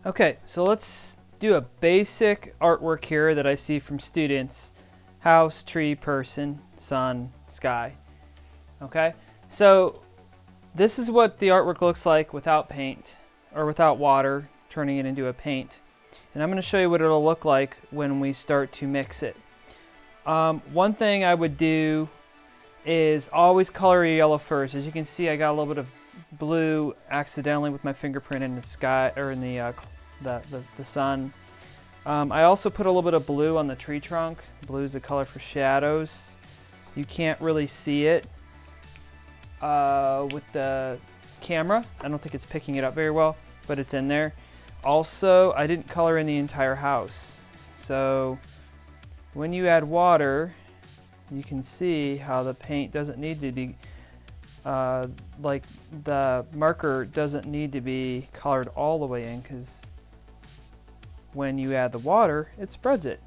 Okay, so let's do a basic artwork here that I see from students. House, tree, person, sun, sky. Okay, so this is what the artwork looks like without paint, or without water, turning it into a paint. And I'm going to show you what it'll look like when we start to mix it. One thing I would do is always color your yellow first. As you can see, I got a little bit of blue accidentally with my fingerprint in the sky, or in the sun. I also put a little bit of blue on the tree trunk. Blue is the color for shadows. You can't really see it with the camera. I don't think it's picking it up very well, but it's in there. Also, I didn't color in the entire house. So when you add water, you can see how the paint doesn't need to be, like the marker doesn't need to be colored all the way in, because when you add the water, it spreads it.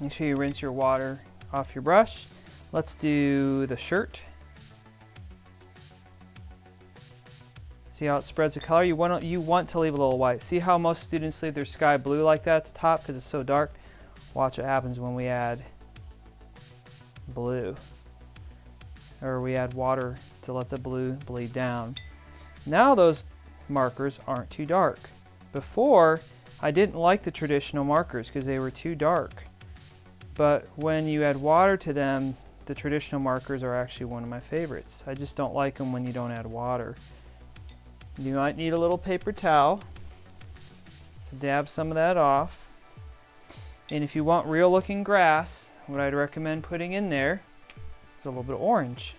Make sure you rinse your water off your brush. Let's do the shirt. See how it spreads the color? You want to leave a little white. See how most students leave their sky blue like that at the top because it's so dark? Watch what happens when we add blue. Or we add water to let the blue bleed down. Now those markers aren't too dark. Before, I didn't like the traditional markers because they were too dark. But when you add water to them, the traditional markers are actually one of my favorites. I just don't like them when you don't add water. You might need a little paper towel to dab some of that off. And if you want real looking grass, what I'd recommend putting in there is a little bit of orange.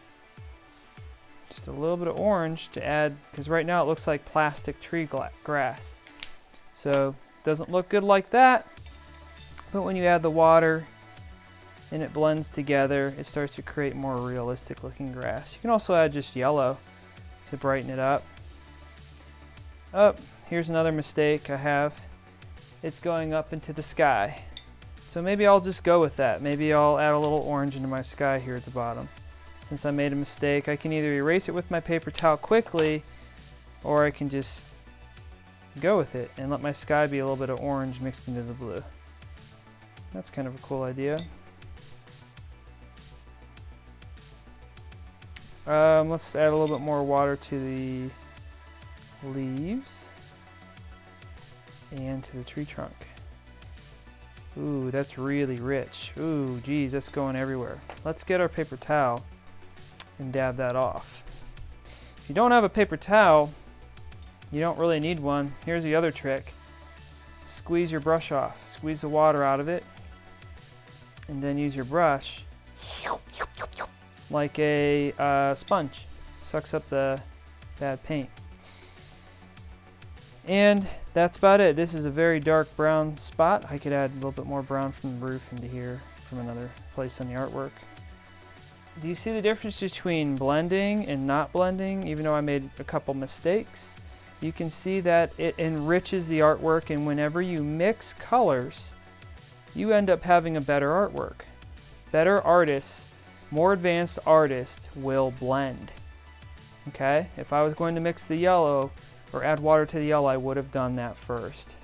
Just a little bit of orange to add, because right now it looks like plastic tree grass. So it doesn't look good like that, but when you add the water and it blends together, it starts to create more realistic looking grass. You can also add just yellow to brighten it up. Oh, here's another mistake I have. It's going up into the sky. So maybe I'll just go with that. Maybe I'll add a little orange into my sky here at the bottom. Since I made a mistake, I can either erase it with my paper towel quickly, or I can just go with it and let my sky be a little bit of orange mixed into the blue. That's kind of a cool idea. Let's add a little bit more water to the leaves and to the tree trunk. Ooh, that's really rich. Ooh, geez, that's going everywhere. Let's get our paper towel and dab that off. If you don't have a paper towel, you don't really need one. Here's the other trick. Squeeze your brush off. Squeeze the water out of it, and then use your brush like a sponge. Sucks up the bad paint. And that's about it. This is a very dark brown spot. I could add a little bit more brown from the roof into here from another place on the artwork. Do you see the difference between blending and not blending? Even though I made a couple mistakes, you can see that it enriches the artwork, and whenever you mix colors, you end up having a better artwork. Better artists, more advanced artists will blend. Okay? If I was going to mix the yellow or add water to the yellow, I would have done that first,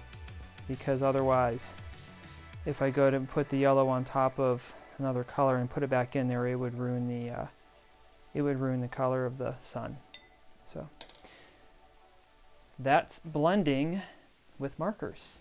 because otherwise, if I go to put the yellow on top of another color and put it back in there, it would ruin the color of the sun. So that's blending with markers.